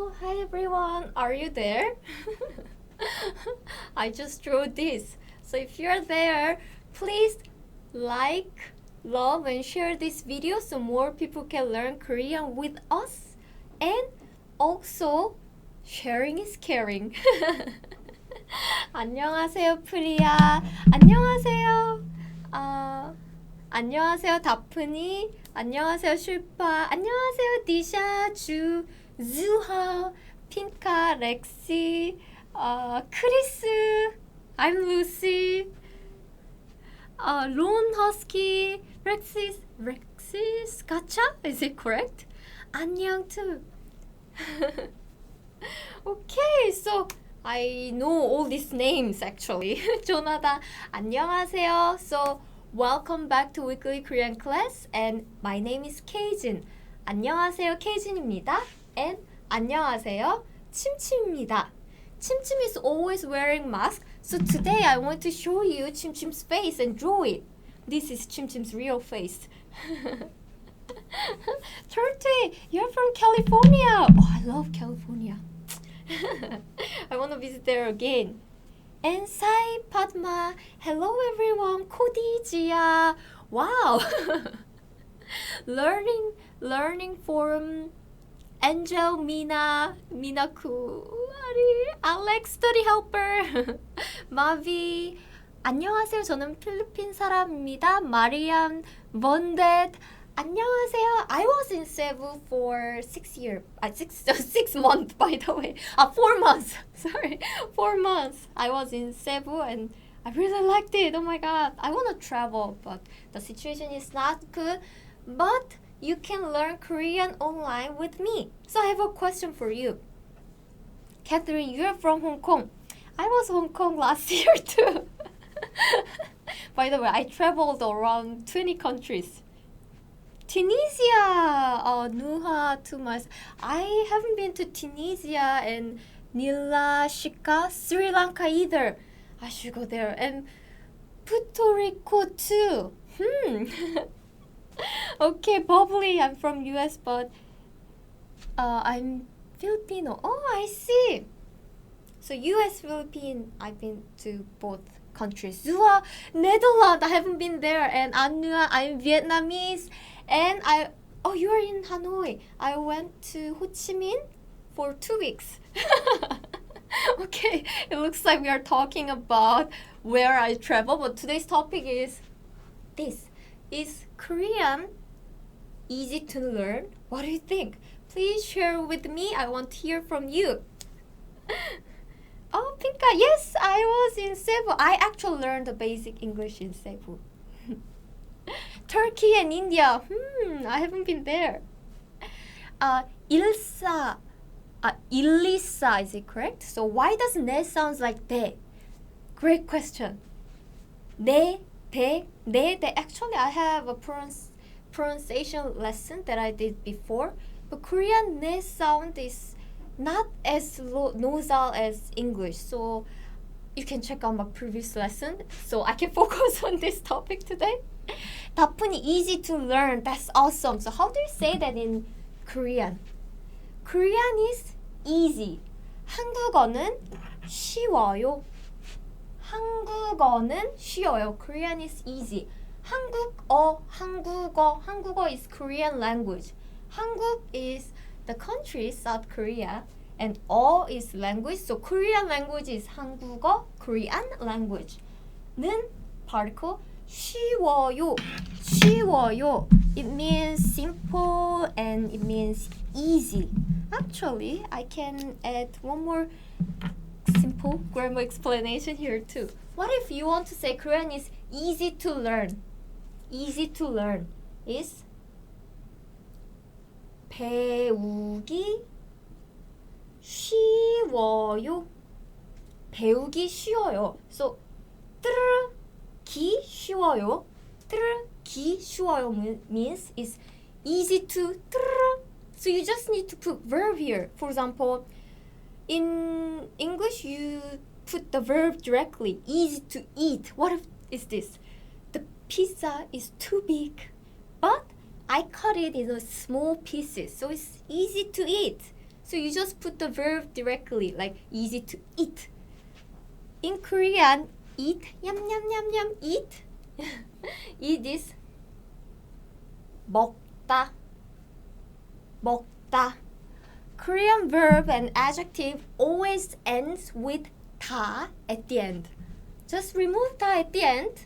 Hi everyone, are you there? I just drew this. So if you're there, please like, love, and share this video so more people can learn Korean with us. And also, sharing is caring. 안녕하세요, 프리야. 안녕하세요. 안녕하세요, 다프니. 안녕하세요, 슐파. 안녕하세요, 디샤, 주, 주하, 핑카, 렉시, 크리스. I'm Lucy. 론 허스키, Rexis, 가차? Is it correct? 안녕 too. Okay, so I know all these names actually. 조나다, 안녕하세요. So welcome back to weekly Korean class, and my name is Keijin. 안녕하세요, 케이진입니다. And 안녕하세요, 침침입니다. Chimchim is always wearing mask, so today I want to show you Chimchim's face and draw it. This is Chimchim's real face. Turtle, you're from California. Oh, I love California. I want to visit there again. And Sai Padma, hello everyone, Kodijia. Wow. learning forum. Angel, Mina, Minaku, Alex, study helper, Mavi. 안녕하세요. 저는 필리핀 사람입니다. Mariam, Bondet. 안녕하세요. I was in Cebu for 6 years. 6 months, by the way. 4 months. Sorry, 4 months. I was in Cebu and I really liked it. Oh my god. I want to travel, but the situation is not good. But you can learn Korean online with me. So I have a question for you. Catherine, you're from Hong Kong. I was Hong Kong last year too. By the way, I traveled around 20 countries. Tunisia, Nuha, Tumas. I haven't been to Tunisia and Nila, Shika, Sri Lanka either. I should go there. And Puerto Rico too. Okay, bubbly. I'm from US, but I'm Filipino. Oh, I see. So US, Philippines, I've been to both countries. Zua, Netherlands, I haven't been there. And Anua, I'm Vietnamese. And you are in Hanoi. I went to Ho Chi Minh for 2 weeks. Okay, it looks like we are talking about where I travel, but today's topic is this. Is Korean easy to learn? What do you think? Please share with me. I want to hear from you. Oh, Pinka, yes, I was in Cebu. I actually learned the basic English in Cebu. Turkey and India. I haven't been there. Ilsa. Ilisa, is it correct? So why does ne sounds like de? Great question. Ne, de. Actually, I have a pronunciation lesson that I did before. But Korean ne sound is not as nasal as English. So you can check out my previous lesson so I can focus on this topic today. 다분히 easy to learn. That's awesome. So how do you say that in Korean? Korean is easy. 한국어는 쉬워요. 한국어는 쉬워요. Korean is easy. 한국어 is Korean language. 한국 is the country, South Korea, and 어 is language. So Korean language is 한국어, Korean language. 는 particle 쉬워요. It means simple and it means easy. Actually, I can add one more simple grammar explanation here too. What if you want to say Korean is easy to learn? Easy to learn is 배우기 쉬워요. 배우기 쉬워요. So 기 쉬워요. 기 쉬워요 means is easy to. So you just need to put verb here. For example, in English you put the verb directly. Easy to eat. What is this? The pizza is too big, but I cut it in small pieces, so it's easy to eat. So you just put the verb directly, like easy to eat. In Korean, eat, yum yum yum yum, eat. Eat is 먹다, 먹다. Korean verb and adjective always ends with 다 at the end. Just remove 다 at the end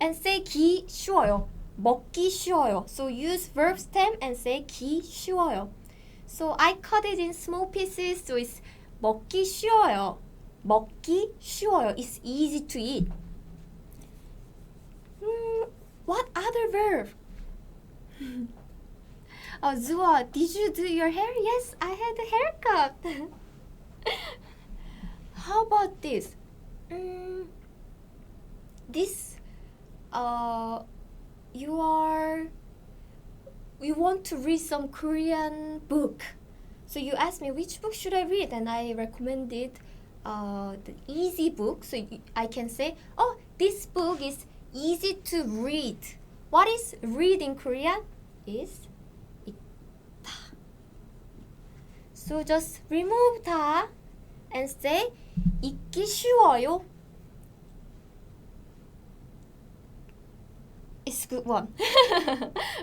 and say 기 쉬워요. 먹기 쉬워요. So use verb stem and say 기 쉬워요. So I cut it in small pieces, so it's 먹기 쉬워요. 먹기 쉬워요. It's easy to eat. What other verb? Oh, Zua, did you do your hair? Yes, I had a haircut. How about this? This, you want to read some Korean book. So you asked me which book should I read, and I recommended the easy book. So I can say, oh, this book is easy to read. What is read in Korean? Is 읽다. So just remove 다 and say 읽기 쉬워요. It's a good one.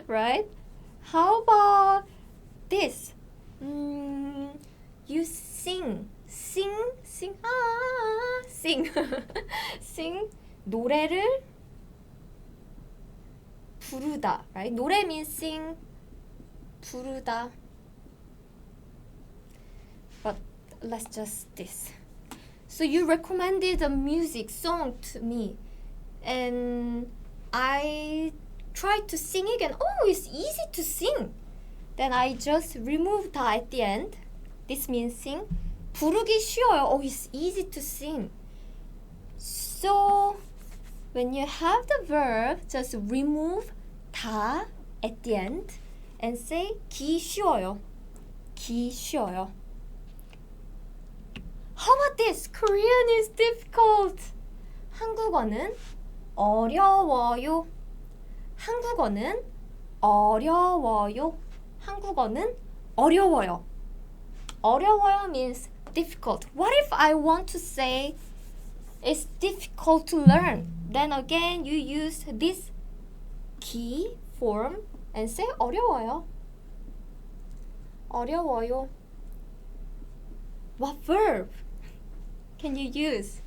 Right? How about this? You sing. Sing. Sing. Sing. 노래를 부르다. Right? 노래 means sing. 부르다. But let's just this. So you recommended a music song to me, and I tried to sing again. Oh, it's easy to sing. Then I just removed 다 at the end. This means sing. 부르기 쉬워요. Oh, it's easy to sing. So when you have the verb, just remove 다 at the end and say 기 쉬워요. 기 쉬워요. How about this? Korean is difficult. 한국어는 어려워요. 한국어는 어려워요. 한국어는 어려워요. 어려워요 means difficult. What if I want to say it's difficult to learn? Then again, you use this 기 form and say 어려워요. 어려워요. What verb can you use?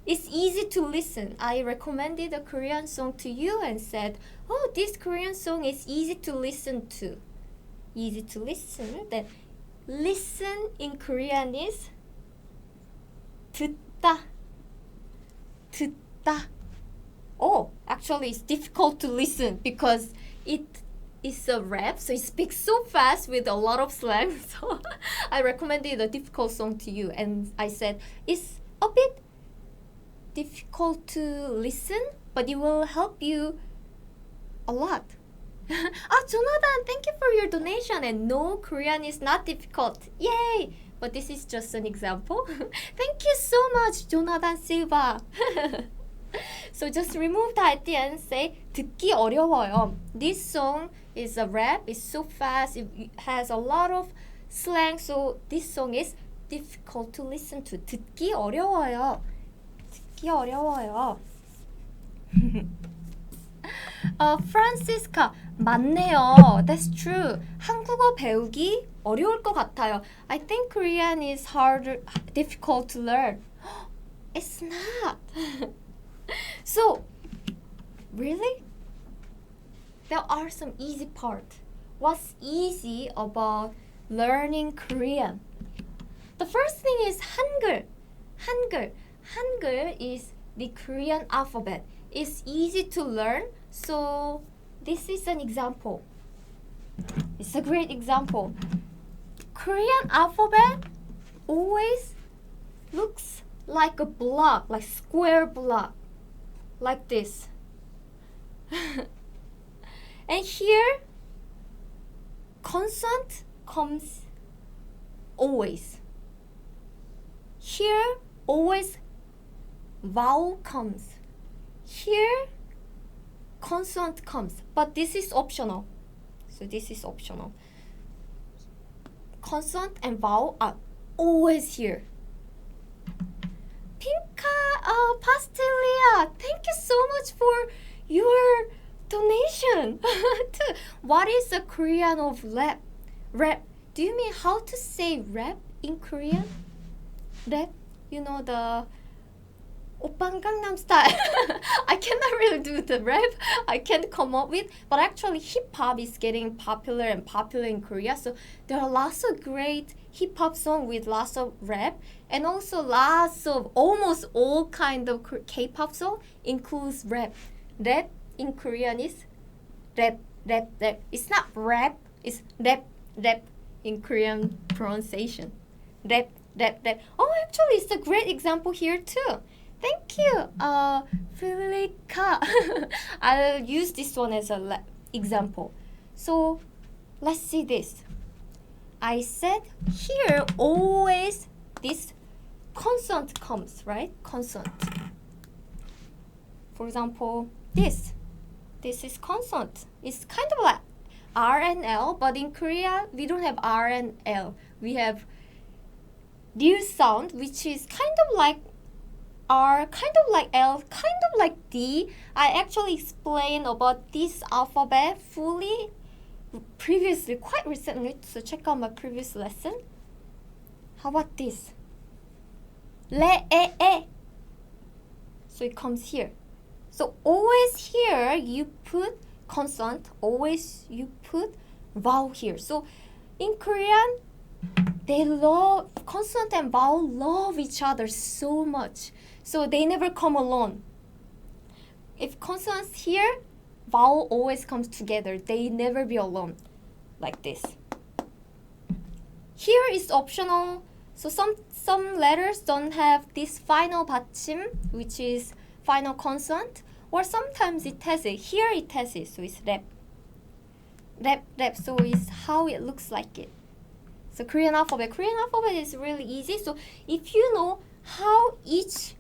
It's easy to listen. I recommended a Korean song to you and said, oh, this Korean song is easy to listen to. Easy to listen. Then listen in Korean is 듣다. 듣다. Oh, actually it's difficult to listen because it is a rap, so it speaks so fast with a lot of slang. So I recommended a difficult song to you, and I said it's a bit difficult to listen, but it will help you a lot. Jonathan, thank you for your donation. And no, Korean is not difficult. Yay! But this is just an example. Thank you so much, Jonathan Silva. So just remove that at the end. Say 듣기 어려워요. This song is a rap. It's so fast. It has a lot of slang. So this song is difficult to listen to. 듣기 어려워요. 듣기 어려워요. Francisca, 맞네요. That's true. 한국어 배우기 어려울 것 같아요. I think Korean is harder, difficult to learn. It's not. So, really? There are some easy parts. What's easy about learning Korean? The first thing is Hangul. Hangul. Hangul is the Korean alphabet. It's easy to learn. So, this is an example. It's a great example. Korean alphabet always looks like a block, like square block, like this. And here, consonant comes always. Here, always vowel comes. Here, consonant comes, but this is optional. So this is optional. consonant and vowel are always here. Pinka Pastelia, thank you so much for your donation. What is the Korean of rap? Rap. Do you mean how to say rap in Korean? Rap? You know the Oppan Gangnam Style. I cannot really do the rap. I can't come up with. But actually, hip hop is getting popular and popular in Korea. So there are lots of great hip hop songs with lots of rap, and also lots of almost all kind of K-pop song includes rap. Rap in Korean is rap, rap, rap. It's not rap. It's rap, rap in Korean pronunciation. Rap, rap, rap. Oh, actually, it's a great example here too. Thank you, Filika. I'll use this one as an example. So, let's see this. I said here always this consonant comes, right? Consonant. For example, this is consonant. It's kind of like R and L, but in Korea we don't have R and L. We have real sound, which is kind of like R, kind of like L, kind of like D. I actually explained about this alphabet fully previously, quite recently, so check out my previous lesson. How about this? Le, e. So it comes here. So always here you put consonant, always you put vowel here. So in Korean, they love, consonant and vowel love each other so much. So they never come alone. If consonants here, vowel always comes together. They never be alone. Like this. Here is optional. So some letters don't have this final 받침, which is final consonant. Or sometimes it has it. Here it has it. So it's rap. Rap, rap. So it's how it looks like it. So Korean alphabet. Korean alphabet is really easy. So if you know how each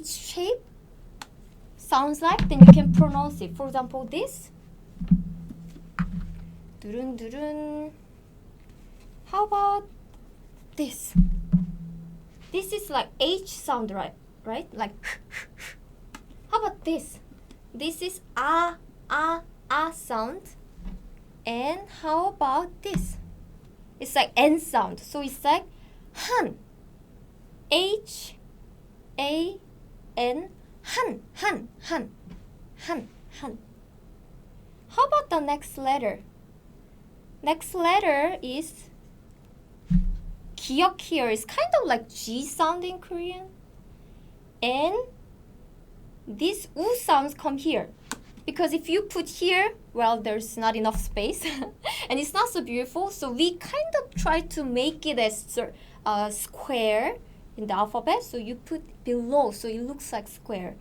shape sounds like, then you can pronounce it. For example, this. Durun, durun. How about this? This is like H sound, right? Like. How about this? This is ah sound. And how about this? It's like N sound. So it's like han. H A N han. How about the next letter? Next letter is 기억 here. It's kind of like G sound in Korean. And these U sounds come here. Because if you put here, well, there's not enough space. And it's not so beautiful. So we kind of try to make it as square in the alphabet. So you put below, so it looks like square.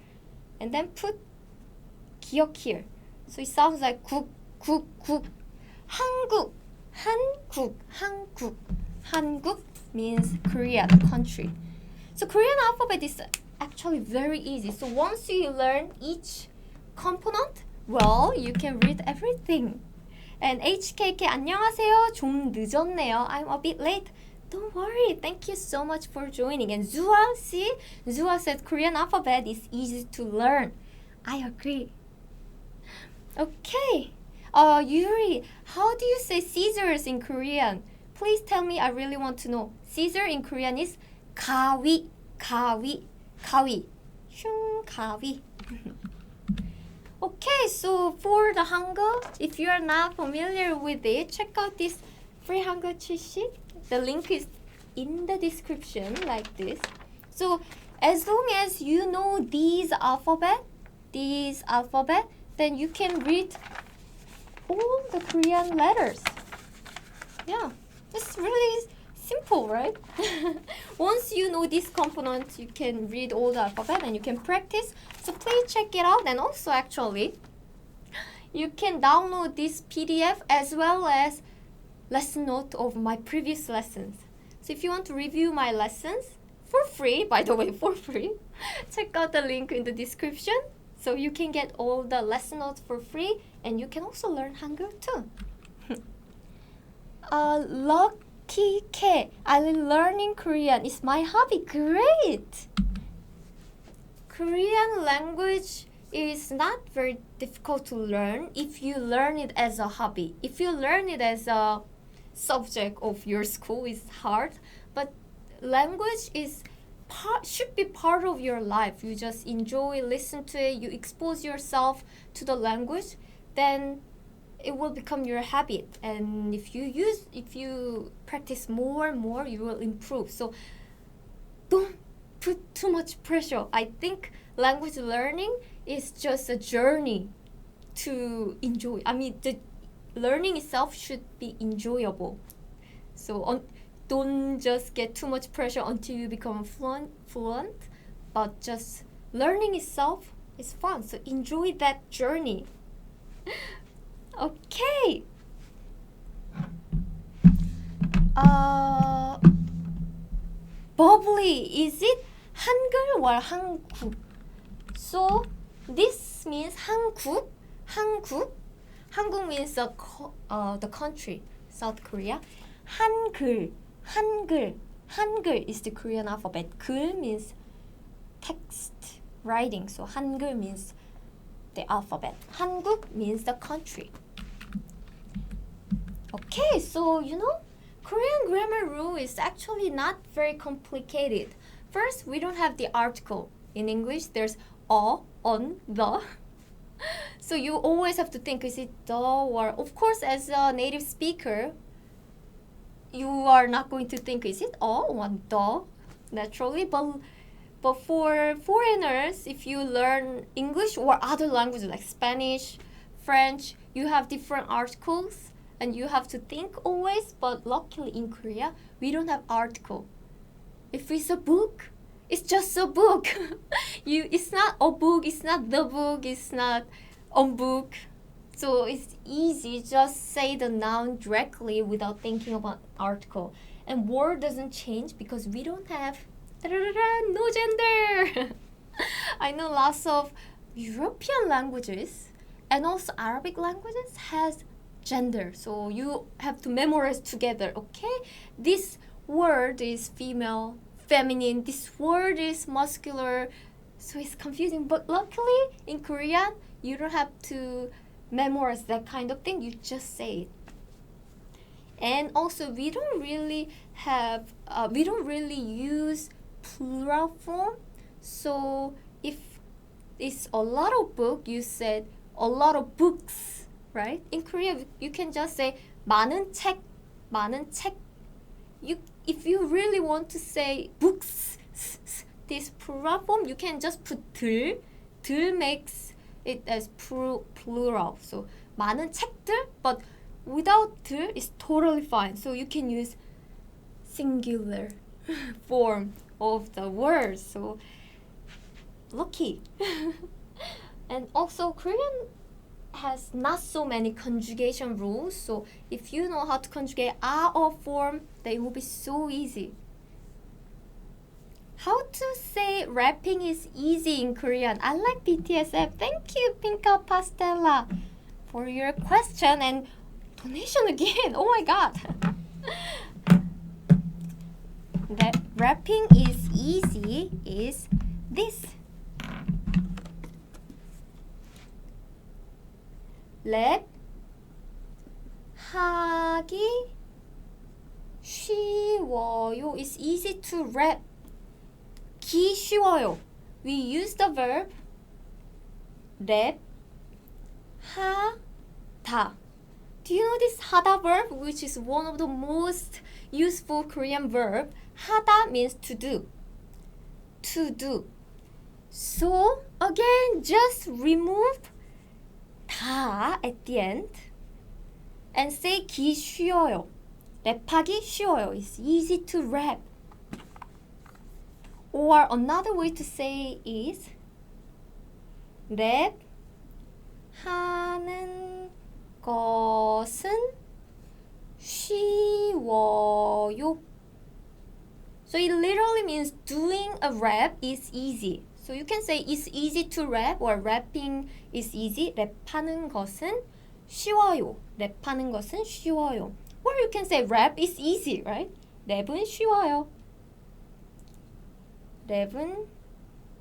And then put 기억 here. So it sounds like 국. 한국 means Korea, the country. So Korean alphabet is actually very easy. So once you learn each component, well, you can read everything. And HKK 안녕하세요. 좀 늦었네요. I'm a bit late. Don't worry. Thank you so much for joining. And Zua, see? Zua said Korean alphabet is easy to learn. I agree. Okay. Yuri, how do you say scissors in Korean? Please tell me. I really want to know. Scissor in Korean is 가위. 가위. Okay, so for the Hangul, if you are not familiar with it, check out this free Hangul cheat sheet. The link is in the description like this. So as long as you know these alphabet, then you can read all the Korean letters. Yeah, it's really simple, right? Once you know this component, you can read all the alphabet and you can practice. So please check it out. And also, actually, you can download this PDF as well as lesson note of my previous lessons. So if you want to review my lessons for free, by the way, for free, check out the link in the description. So you can get all the lesson notes for free, and you can also learn Hangul too. TK, I'm learning Korean. It's my hobby. Great! Korean language is not very difficult to learn if you learn it as a hobby. If you learn it as a subject of your school, it's hard. But language should be part of your life. You just enjoy, listen to it, you expose yourself to the language, then it will become your habit. And if you practice more and more, you will improve. So don't put too much pressure. I think language learning is just a journey to enjoy. I mean, the learning itself should be enjoyable. So don't just get too much pressure until you become fluent, but just learning itself is fun. So enjoy that journey. Okay. Bubbly, is it Hangul or Hanguk? So this means Hanguk. Hanguk means the country, South Korea. Hangul is the Korean alphabet. Gul means text, writing. So Hangul means the alphabet. Hanguk means the country. Okay, so Korean grammar rule is actually not very complicated. First, we don't have the article. In English, there's on, the. So you always have to think, is it the or? Of course, as a native speaker, you are not going to think, is it or the? Naturally, but for foreigners, if you learn English or other languages like Spanish, French, you have different articles and you have to think always. But luckily in Korea, we don't have article. If it's a book, it's just a book. It's not a book, it's not the book, it's not a book. So it's easy, just say the noun directly without thinking about article. And word doesn't change because we don't have no gender. I know lots of European languages and also Arabic languages has gender. So you have to memorize together, okay? This word is female, feminine. This word is muscular. So it's confusing. But luckily in Korean, you don't have to memorize that kind of thing. You just say it. And also we don't really use plural form. So if it's a lot of book, you said a lot of books, right? In Korea, you can just say 많은 책. If you really want to say books, this plural form, you can just put 들. 들 makes it as plural. So 많은 책들, but without 들 is totally fine. So you can use singular form of the words. So lucky. And also Korean has not so many conjugation rules. So if you know how to conjugate or form, then it will be so easy. How to say rapping is easy in Korean? I like BTSF. Thank you, Pinka Pastella, for your question and donation again. Oh my god. That rapping is easy is this. 랩 하기 쉬워요. It's easy to rap. 기 쉬워요. We use the verb 랩 하다. Do you know this hada verb, which is one of the most useful Korean verb? 하다 means to do. To do. So again, just remove 다 at the end and say 기 쉬워요. 랩하기 쉬워요. It's easy to rap. Or another way to say is 랩하는 것은 쉬워요. So it literally means doing a rap is easy. So you can say it's easy to rap or rapping is easy. 랩하는 것은 쉬워요. 랩하는 것은 쉬워요. Or you can say rap is easy, right? 랩은 쉬워요. 랩은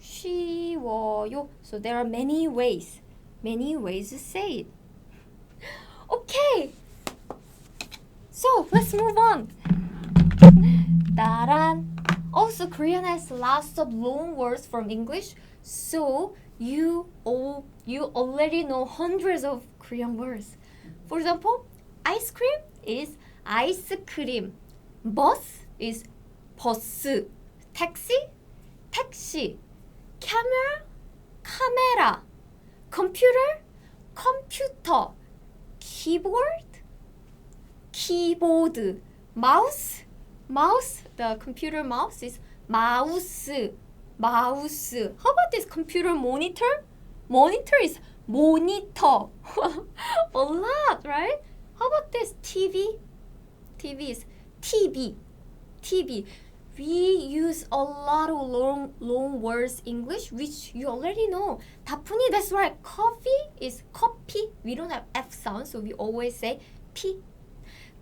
쉬워요. So there are many ways to say it. Okay. So let's move on. Daran. Also, Korean has lots of loan words from English, so you already know hundreds of Korean words. For example, ice cream is ice cream. Bus is 버스. Taxi. Camera. Computer, computer. Keyboard. Mouse, the computer mouse is mouse. How about this computer monitor? Monitor is monitor. A lot, right? How about this TV? TV is TV. We use a lot of long words English, which you already know. 다푼이, that's right. Coffee is coffee. We don't have F sound, so we always say P.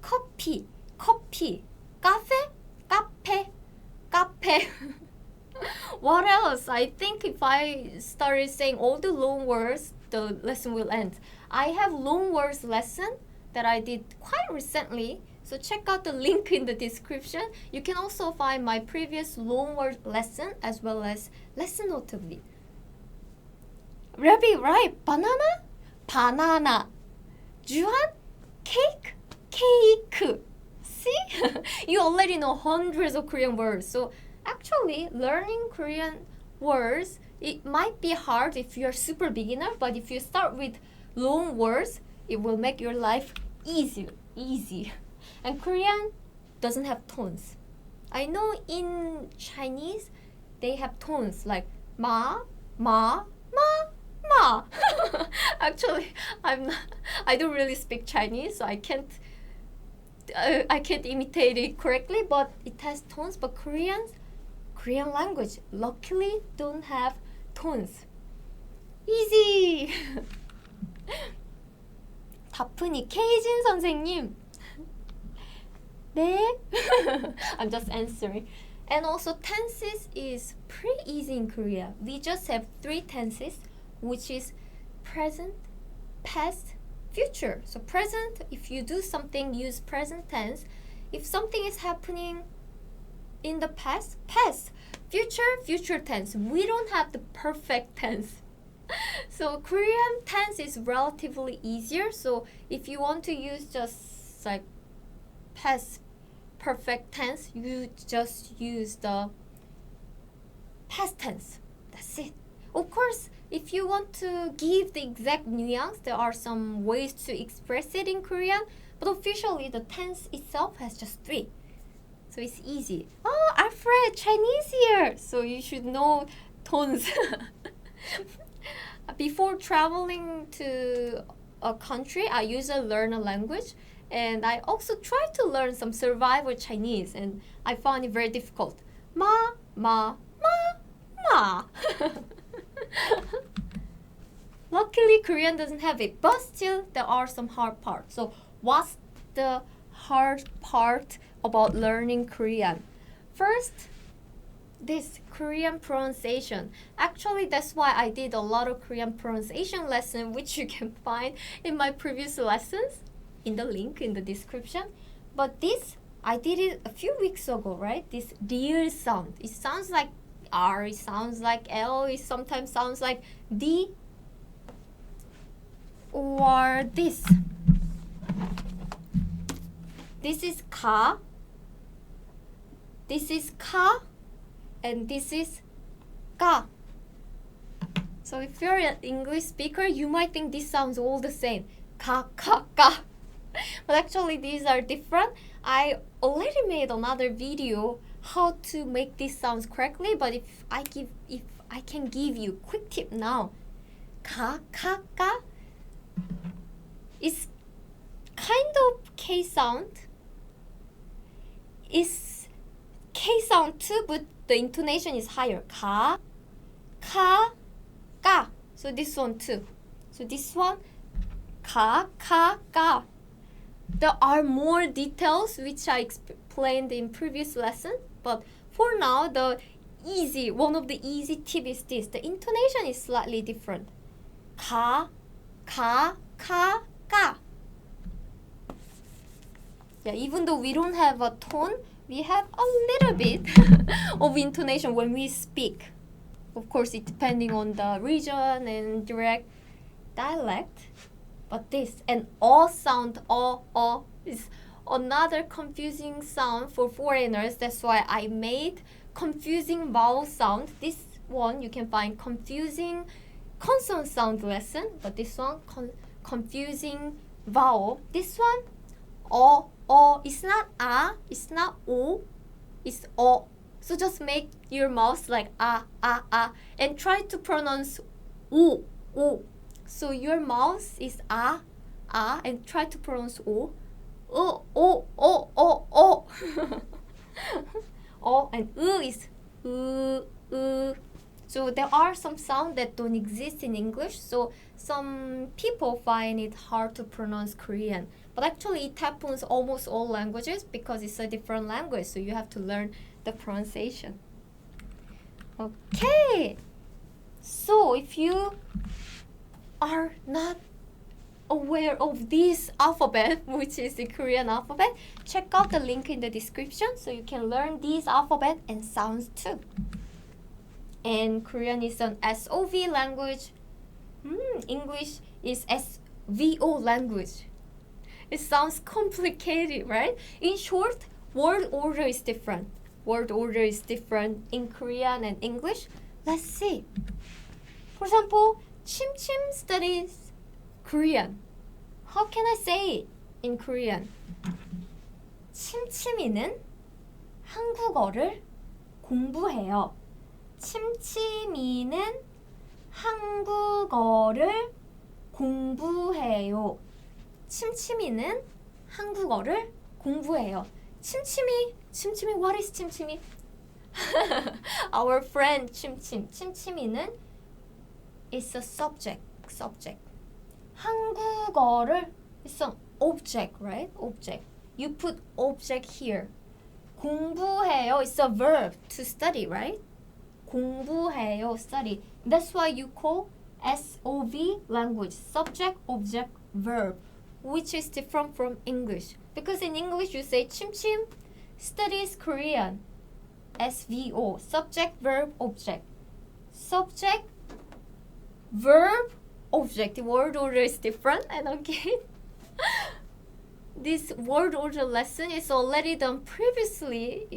Coffee. Cafe. What else? I think if I started saying all the long words, the lesson will end. I have long words lesson that I did quite recently. So check out the link in the description. You can also find my previous long word lesson as well as lesson note of it. Rabbi, right? Banana. Juan, cake. See? You already know hundreds of Korean words. So actually, learning Korean words, it might be hard if you're super beginner, but if you start with long words, it will make your life easy. And Korean doesn't have tones. I know in Chinese, they have tones like ma. Actually, I don't really speak Chinese, so I can't imitate it correctly, but it has tones. But Korean language luckily don't have tones. Easy. 다푼이 케이진 선생님. 네. I'm just answering. And also tenses is pretty easy in Korea. We just have 3 tenses, which is present, past, future. So present, if you do something, use present tense. If something is happening in the past. Future tense. We don't have the perfect tense. So Korean tense is relatively easier. So if you want to use just like past perfect tense, you just use the past tense. That's it. Of course, if you want to give the exact nuance, there are some ways to express it in Korean, but officially the tense itself has just 3. So it's easy. Oh, Alfred, Chinese here! So you should know tones. Before traveling to a country, I usually learn a language, and I also try to learn some survival Chinese, and I found it very difficult. Ma. Luckily, Korean doesn't have it, but still, there are some hard parts. So what's the hard part about learning Korean? First, this Korean pronunciation. Actually, that's why I did a lot of Korean pronunciation lesson, which you can find in my previous lessons in the link in the description. But this, I did it a few weeks ago, right? This real sound. It sounds like R, it sounds like L, it sometimes sounds like D, or this. This is ka, this is ka, and this is ka. So if you're an English speaker, you might think this sounds all the same. Ka. But actually these are different. I already made another video how to make these sounds correctly, but if I can give you a quick tip now. Ka is kind of K sound. It's K sound too, but the intonation is higher. Ka. So this one too. So this one, ka. there are more details which I explained in previous lesson, but for now, one of the easy tip is this. The intonation is slightly different. 가, 가, 가. Yeah, even though we don't have a tone, we have a little bit of intonation when we speak. Of course, it depending on the region and direct dialect. But this and sound, is another confusing sound for foreigners. That's why I made confusing vowel sound. This one you can find confusing consonant sound lesson, but this one confusing vowel. This one it's not it's not o, it's o. So just make your mouth like and try to pronounce o. So your mouth is and try to pronounce o. And is So there are some sounds that don't exist in English. So some people find it hard to pronounce Korean. But actually it happens almost all languages because it's a different language. So you have to learn the pronunciation. Okay. So if you are not aware of this alphabet, which is the Korean alphabet, check out the link in the description so you can learn these alphabet and sounds too. And Korean is an SOV language. English is SVO language. It sounds complicated, right? In short, word order is different. Word order is different in Korean and English. Let's see. For example, Chim studies Korean. How can I say it in Korean? 침침이는 한국어를 공부해요. 침침이는 한국어를 공부해요. 침침이는 한국어를 공부해요. 침침이, what is 침침이? Our friend 침침이는 is a subject. 한국어를 is an object, right? Object. You put object here. 공부해요 is a verb to study, right? 공부해요, study. That's why you call SOV language, subject, object, verb, which is different from English. Because in English you say 침침 studies Korean. SVO, subject, verb, object. Subject, verb, object. The word order is different. And again, this word order lesson is already done previously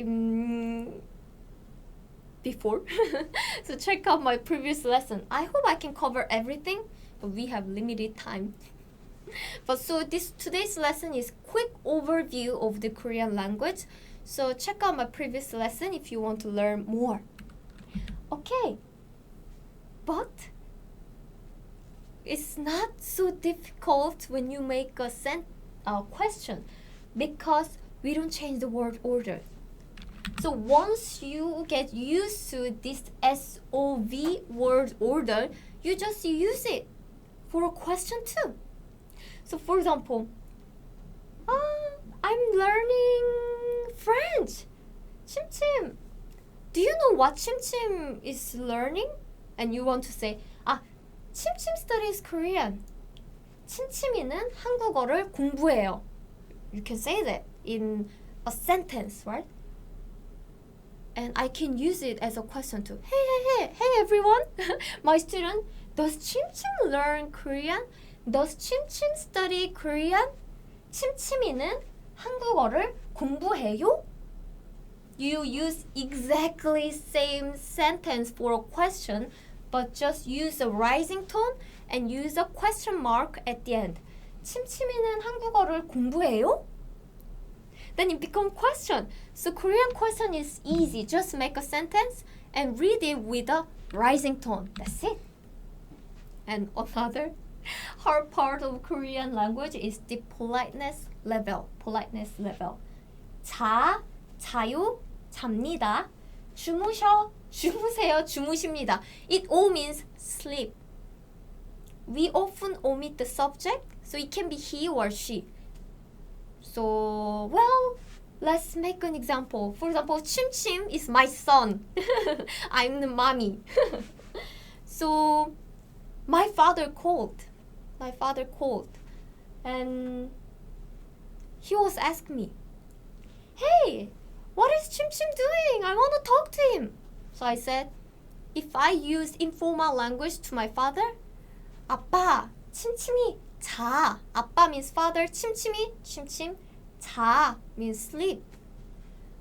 before. So check out my previous lesson. I hope I can cover everything, but we have limited time. But so today's lesson is quick overview of the Korean language. So check out my previous lesson if you want to learn more. Okay. But it's not so difficult when you make a question because we don't change the word order. So once you get used to this SOV word order, you just use it for a question too. So for example, I'm learning French. 침침. Do you know what 침침 is learning? And you want to say, 침침 studies Korean. 침침이는 한국어를 공부해요. You can say that in a sentence, right? And I can use it as a question too. Hey everyone, my student, does 침침 learn Korean? Does 침침 study Korean? 침침이는 한국어를 공부해요? You use exactly same sentence for a question, but just use a rising tone and use a question mark at the end. 침침이는 한국어를 공부해요? Then it becomes question. So Korean question is easy. Just make a sentence and read it with a rising tone. That's it. And another hard part of Korean language is the politeness level. 자요, 잡니다. 주무세요, 주무십니다. It all means sleep. We often omit the subject, so it can be he or she. So, well, let's make an example. For example, Chim is my son. I'm the mommy. So, my father called. And he was asking me, hey, what is Chim doing? I want to talk to him. So I said, if I use informal language to my father, 아빠, 침침이 자. 아빠 means father, 침침이, 자 means sleep.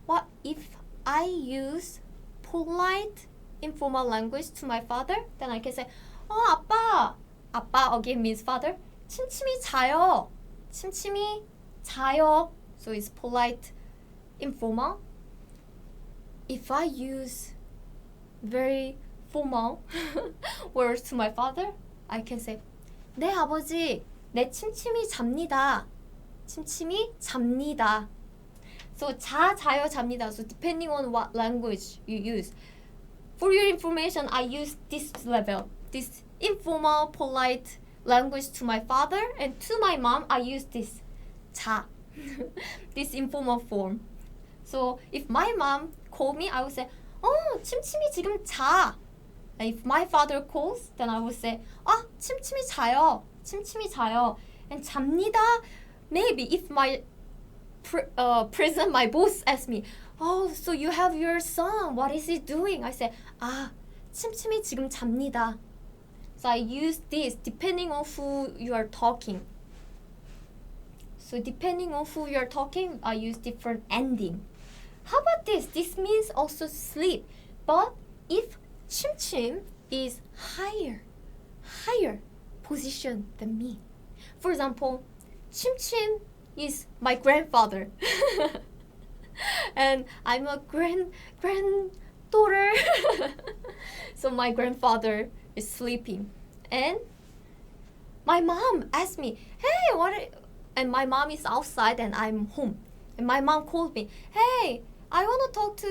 What if I use polite informal language to my father? Then I can say, 아빠. 아빠 again means father. 침침이 자요. 침침이 자요. So it's polite informal. If I use very formal words to my father, I can say, 네 아버지, 내 침침이 잡니다. 침침이 잡니다. So 자요, 잡니다. So depending on what language you use. For your information, I use this level, this informal, polite language to my father, and to my mom, I use this 자, this informal form. So if my mom called me, I would say, 침침이 지금 자. And if my father calls, then I would say, 침침이 자요. 침침이 자요. And 잡니다, maybe if my present, my boss asks me, so you have your son, what is he doing? I say, 침침이 지금 잡니다. So I use this depending on who you are talking. So depending on who you are talking, I use different ending. How about this? This means also sleep. But if 침침 is higher position than me. For example, 침침 is my grandfather. And I'm a granddaughter. So my grandfather is sleeping. And my mom asked me, hey, and my mom is outside and I'm home. And my mom called me, hey, I want to talk to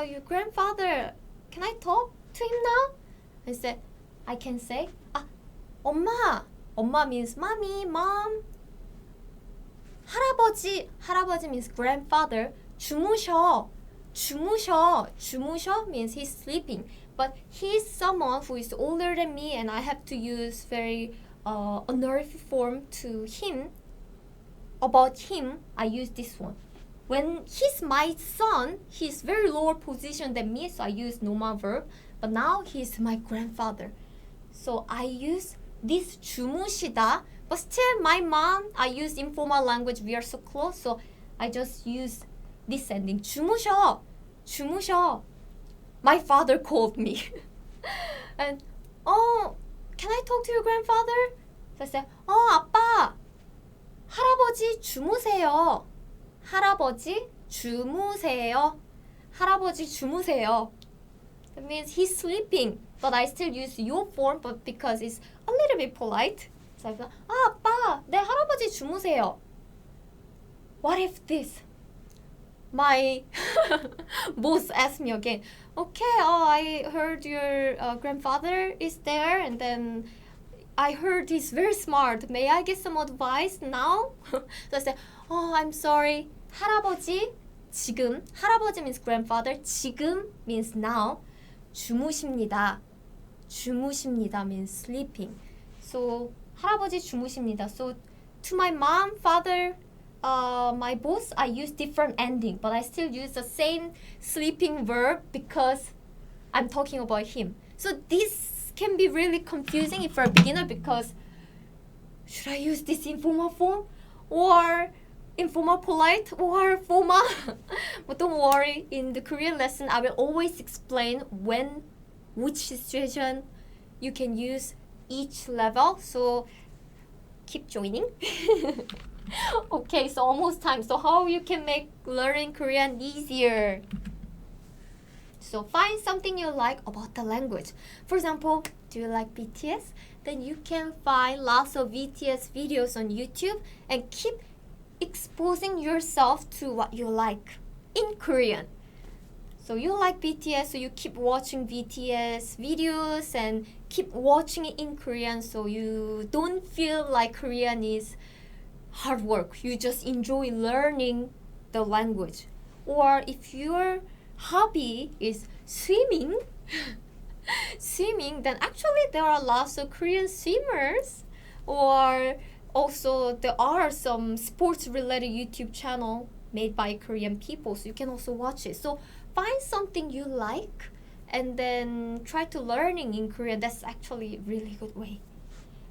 your grandfather. Can I talk to him now? I can say, 엄마. 엄마 means mommy, mom. 할아버지 means grandfather. 주무셔 means he's sleeping. But he's someone who is older than me, and I have to use very honorific form to him. About him, I use this one. When he's my son, he's very lower position than me, so I use normal verb. But now he's my grandfather. So I use this 주무시다. But still, my mom, I use informal language. We are so close, so I just use this ending. 주무셔. My father called me. And, can I talk to your grandfather? So I said, 아빠. 할아버지 주무세요. 할아버지 주무세요. That means he's sleeping. But I still use your form, but because it's a little bit polite. So I go, 아빠, 내 할아버지 주무세요. What if this? My boss asked me again, okay, I heard your grandfather is there, and then I heard he's very smart. May I get some advice now? So I said, I'm sorry. 할아버지, 지금. 할아버지 means grandfather. 지금 means now. 주무십니다 means sleeping. So 할아버지 주무십니다. So to my mom, father, my boss, I use different ending, but I still use the same sleeping verb because I'm talking about him. So this can be really confusing if you're a beginner, because should I use this informal form or informal polite or formal? But don't worry, in the Korean lesson I will always explain which situation you can use each level, so keep joining. Okay, so almost time. So how you can make learning Korean easier? So find something you like about the language. For example, do you like BTS? Then you can find lots of BTS videos on YouTube and keep exposing yourself to what you like in Korean. So you like BTS, so you keep watching BTS videos and keep watching it in Korean, so you don't feel like Korean is hard work. You just enjoy learning the language. Or if your hobby is swimming, then actually there are lots of Korean swimmers. Or also there are some sports related YouTube channel made by Korean people, so you can also watch it. So find something you like and then try to learning in Korean. That's actually a really good way.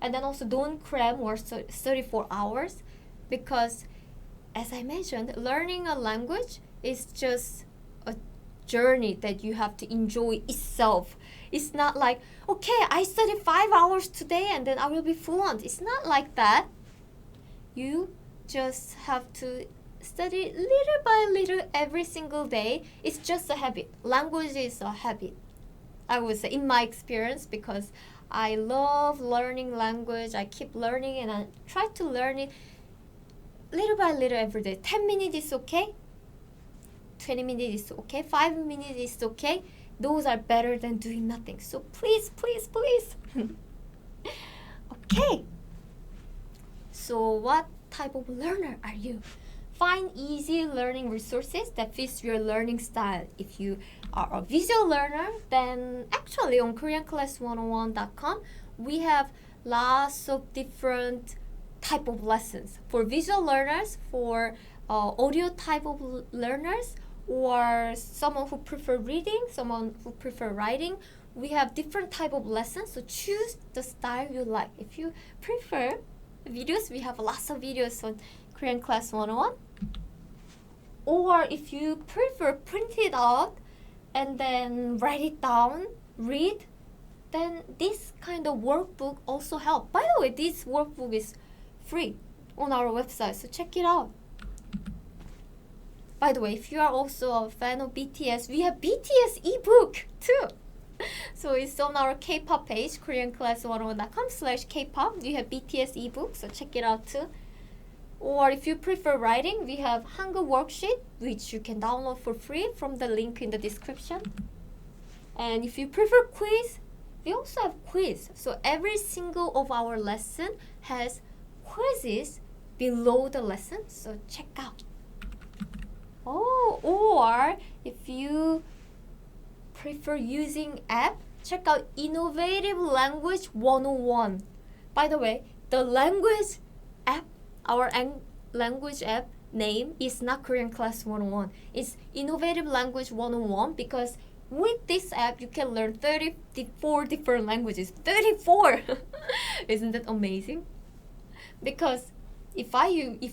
And then also don't cram or 34 hours, because as I mentioned, learning a language is just a journey that you have to enjoy itself. It's not like, okay, I study 5 hours today and then I will be fluent. It's not like that. You just have to study little by little every single day. It's just a habit. Language is a habit, I would say, in my experience, because I love learning language. I keep learning and I try to learn it little by little every day. 10 minutes is okay. 20 minutes is okay. 5 minutes is okay. Those are better than doing nothing. So please, please, please. Okay. So what type of learner are you? Find easy learning resources that fits your learning style. If you are a visual learner, then actually on KoreanClass101.com, we have lots of different type of lessons. For visual learners, for audio type of learners, or someone who prefer reading, someone who prefer writing, we have different type of lessons. So choose the style you like. If you prefer videos, we have lots of videos on Korean Class 101. Or if you prefer print it out and then write it down, read, then this kind of workbook also help. By the way, this workbook is free on our website, so check it out. By the way, if you are also a fan of BTS, we have BTS ebook too. So it's on our K-pop page, koreanclass101.com/K-pop. We have BTS ebook, so check it out too. Or if you prefer writing, we have Hangul worksheet, which you can download for free from the link in the description. And if you prefer quiz, we also have quiz. So every single of our lesson has quizzes below the lesson, so check out. Oh, or if you prefer using app, check out Innovative Language 101. By the way, the language app, our language app name is not Korean Class 101. It's Innovative Language 101, because with this app you can learn 34 different languages. 34! Isn't that amazing? Because if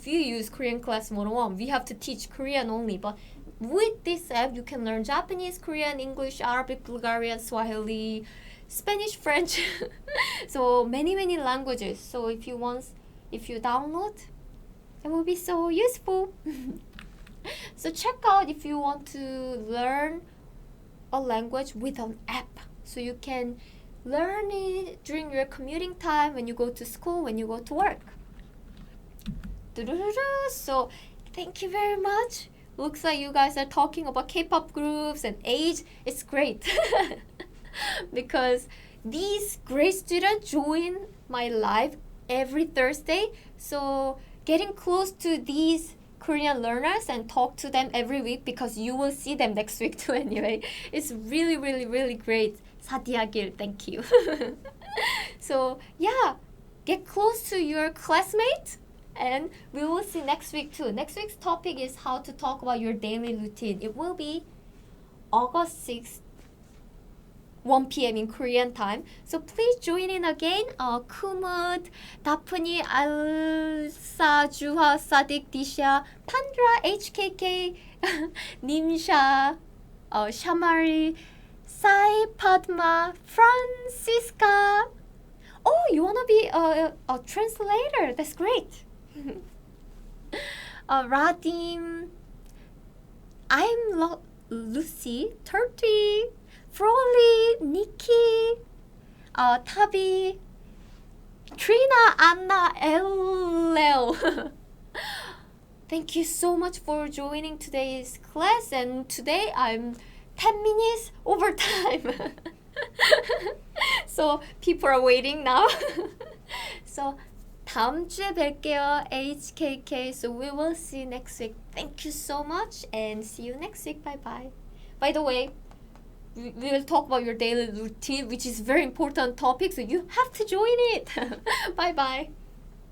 you use Korean Class 101, we have to teach Korean only, but with this app you can learn Japanese, Korean, English, Arabic, Bulgarian, Swahili, Spanish, French. So many languages. So if you download, it will be so useful. So check out if you want to learn a language with an app, so you can learn it during your commuting time, when you go to school, when you go to work. So thank you very much. Looks like you guys are talking about K-pop groups and age. It's great. Because these great students join my live every Thursday. So getting close to these Korean learners and talk to them every week, because you will see them next week too anyway. It's really great. 사디아길, thank you. So yeah, get close to your classmates. And we will see next week too. Next week's topic is how to talk about your daily routine. It will be August 6th, 1 p.m. in Korean time. So please join in again. Kumud, Daphne, Alsa, Juha, Sadik, Disha, Pandra, HKK, Nimsha, Shamari, Sai, Padma, Francisca. Oh, you wanna be a translator? That's great. Radim, I'm Lucy, 30, Froly, Nikki, Tabi, Trina, Anna, LL. Thank you so much for joining today's class, and today I'm 10 minutes over time. So people are waiting now. So 다음 주에 뵐게요. HKK. So we will see you next week. Thank you so much and see you next week. Bye bye. By the way, we will talk about your daily routine, which is very important topic, so you have to join it. Bye bye.